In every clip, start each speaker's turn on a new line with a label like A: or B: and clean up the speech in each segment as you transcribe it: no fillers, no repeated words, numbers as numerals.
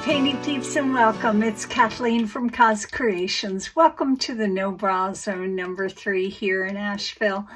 A: painting peeps, and welcome. It's Kathleen from Cos Creations. Welcome to the No Bra Zone number 3 here in Asheville.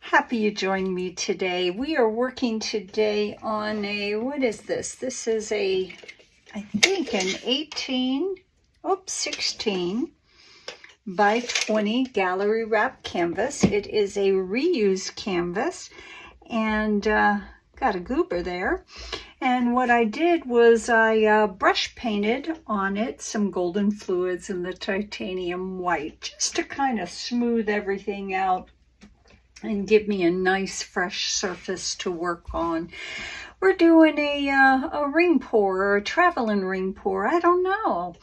A: Happy you joined me today. We are working today on a, what is this? This is a, I think an 16 by 20 gallery wrap canvas. It is a reuse canvas and got a goober there. And what I did was I brush painted on it some golden fluids in the titanium white, just to kind of smooth everything out and give me a nice fresh surface to work on. We're doing a ring pour or a traveling ring pour. I don't know.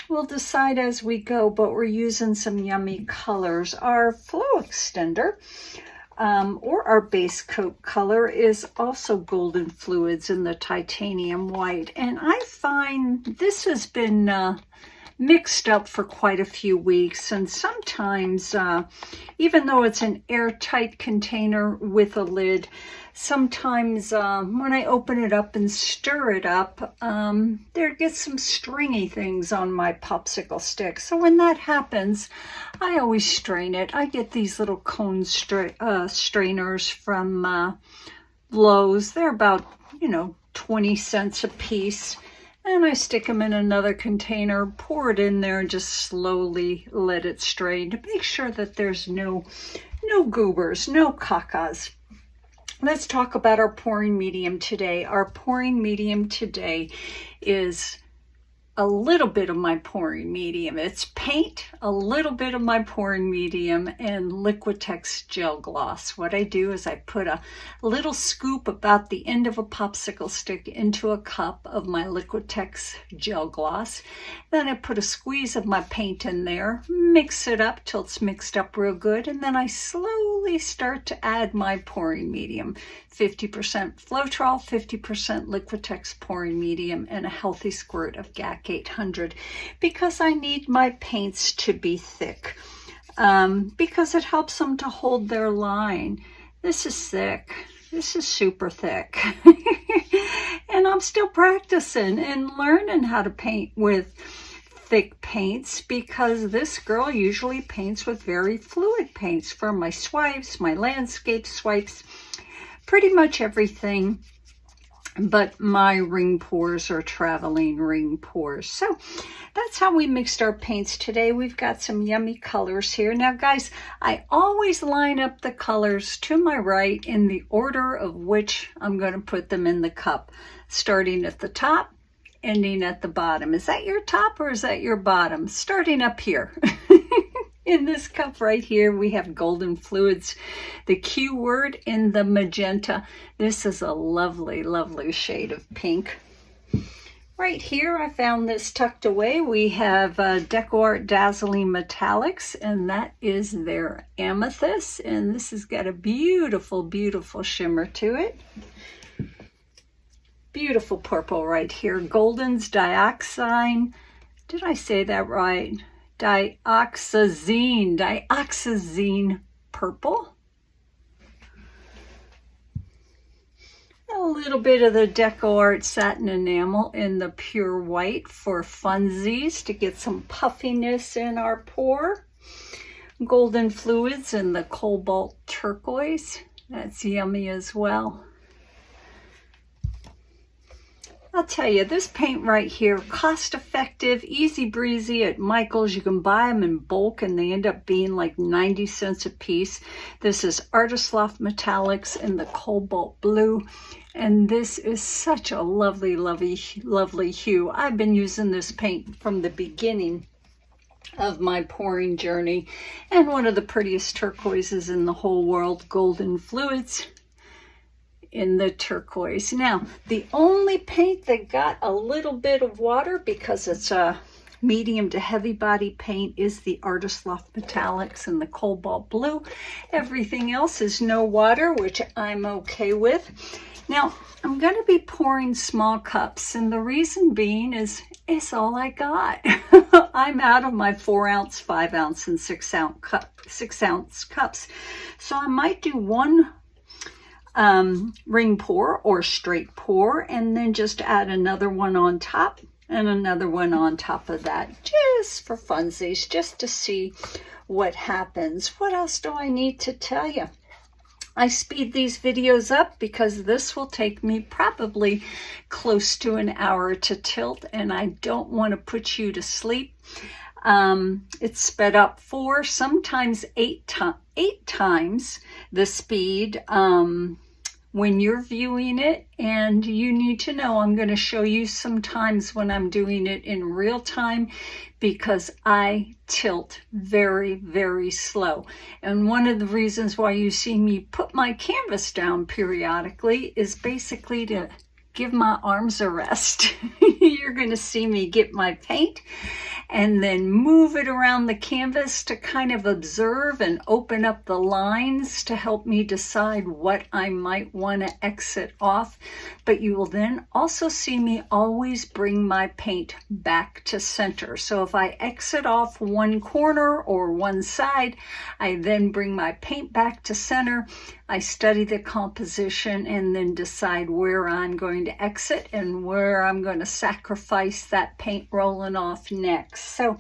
A: We'll decide as we go, but we're using some yummy colors. Our flow extender, or our base coat color, is also golden fluids in the titanium white. And I find this has been mixed up for quite a few weeks, and sometimes even though it's an airtight container with a lid, sometimes when I open it up and stir it up, there gets some stringy things on my popsicle stick. So when that happens, I always strain it. I get these little cone strainers from Lowe's. They're about 20 cents a piece. And I stick them in another container, pour it in there, and just slowly let it strain to make sure that there's no goobers, no cacas. Let's talk about our pouring medium today. Our pouring medium today is a little bit of my pouring medium. It's paint, a little bit of my pouring medium, and Liquitex gel gloss. What I do is I put a little scoop about the end of a popsicle stick into a cup of my Liquitex gel gloss. Then I put a squeeze of my paint in there, mix it up till it's mixed up real good, and then I slowly start to add my pouring medium. 50% Floetrol, 50% Liquitex pouring medium, and a healthy squirt of GAC 800, because I need my paints to be thick, because it helps them to hold their line. This is thick. This is super thick. And I'm still practicing and learning how to paint with thick paints, because this girl usually paints with very fluid paints for my swipes, my landscape swipes, pretty much everything but my ring pours are traveling ring pours. So that's how we mixed our paints today. We've got some yummy colors here. Now guys, I always line up the colors to my right in the order of which I'm going to put them in the cup, starting at the top, ending at the bottom. Is that your top or is that your bottom? Starting up here. In this cup right here, we have golden fluids, the Q word in the magenta. This is a lovely, lovely shade of pink. Right here, I found this tucked away. We have DecoArt Dazzling Metallics, and that is their Amethyst. And this has got a beautiful, beautiful shimmer to it. Beautiful purple right here. Golden's Dioxazine. Did I say that right? Dioxazine purple. A little bit of the DecoArt Satin Enamel in the pure white for funsies to get some puffiness in our pour. Golden fluids in the Cobalt Turquoise. That's yummy as well. I'll tell you, this paint right here, cost effective, easy breezy at Michael's. You can buy them in bulk and they end up being like 90 cents a piece. This is Artist Loft Metallics in the Cobalt Blue. And this is such a lovely, lovely, lovely hue. I've been using this paint from the beginning of my pouring journey. And one of the prettiest turquoises in the whole world, golden fluids in the turquoise. Now, the only paint that got a little bit of water, because it's a medium to heavy body paint, is the Artist Loft Metallics in the Cobalt Blue. Everything else is no water, which I'm okay with. Now, I'm going to be pouring small cups, and the reason being is it's all I got. I'm out of my 4-ounce, 5-ounce, and 6-ounce cups. So I might do one ring pour or straight pour, and then just add another one on top and another one on top of that, just for funsies, just to see what happens. What else do I need to tell you? I speed these videos up because this will take me probably close to an hour to tilt, and I don't want to put you to sleep. It's sped up 4, sometimes 8 times the speed when you're viewing it. And you need to know I'm going to show you some times when I'm doing it in real time, because I tilt very, very slow. And one of the reasons why you see me put my canvas down periodically is basically to give my arms a rest. You're going to see me get my paint and then move it around the canvas to kind of observe and open up the lines to help me decide what I might want to exit off. But you will then also see me always bring my paint back to center. So if I exit off one corner or one side, I then bring my paint back to center. I study the composition and then decide where I'm going to exit and where I'm going to sacrifice that paint rolling off next. So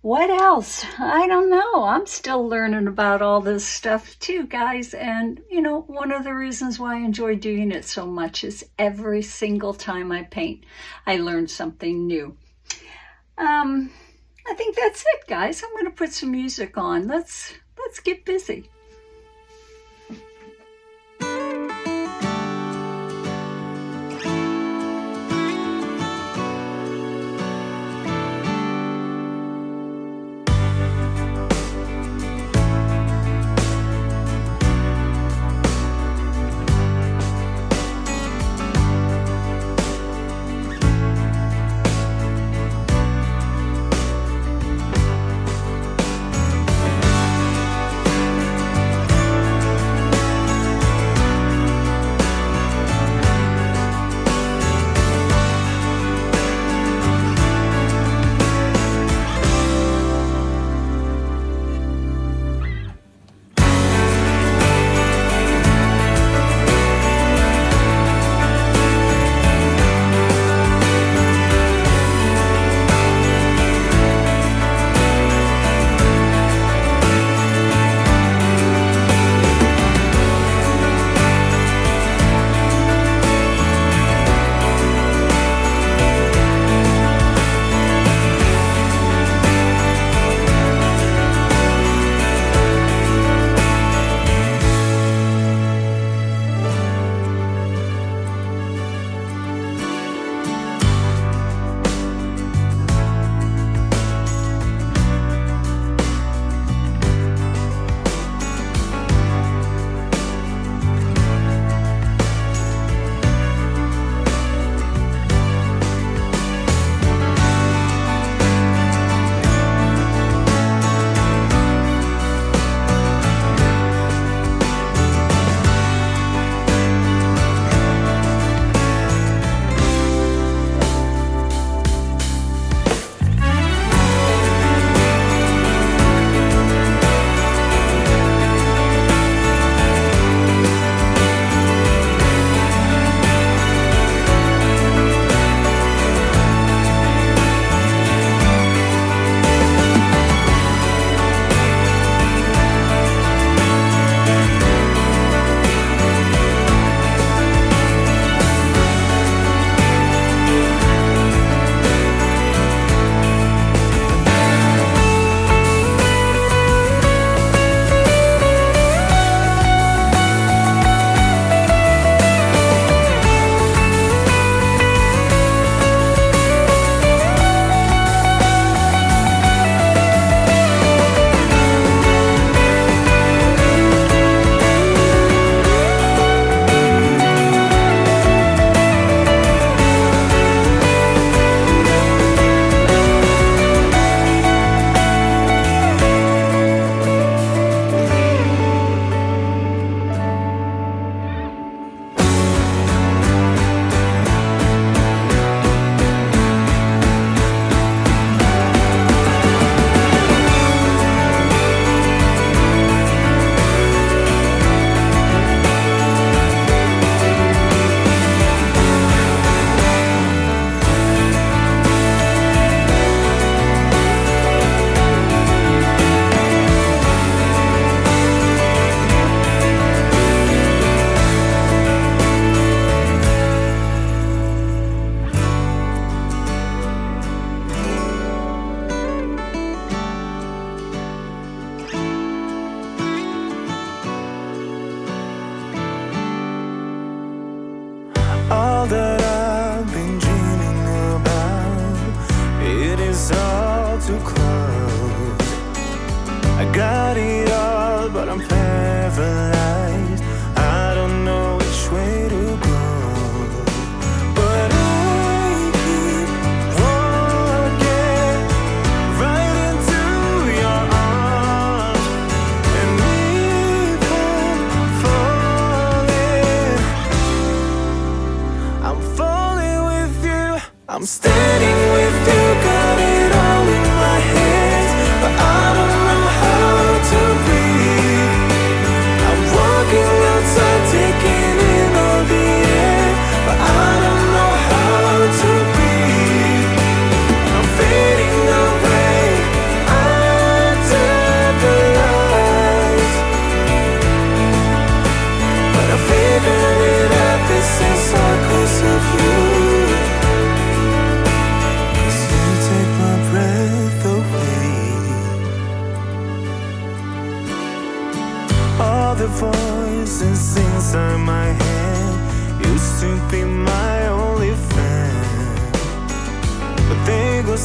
A: what else? I don't know. I'm still learning about all this stuff too, guys. And, you know, one of the reasons why I enjoy doing it so much is every single time I paint, I learn something new. I think that's it, guys. I'm going to put some music on. Let's get busy.
B: got it all, but I'm paralyzed. I don't know which way to go, but I keep walking right into your arms, and if I'm falling with you. I'm standing with you, got it all in my hands, but I don't know how to breathe. I'm walking outside, taking in all the air, but I don't know how to breathe. I'm fading away under the lights, but I figured it out, this is all 'cause of you. 'Cause you take my breath away. All the voices inside my head used to be my only friend, but they go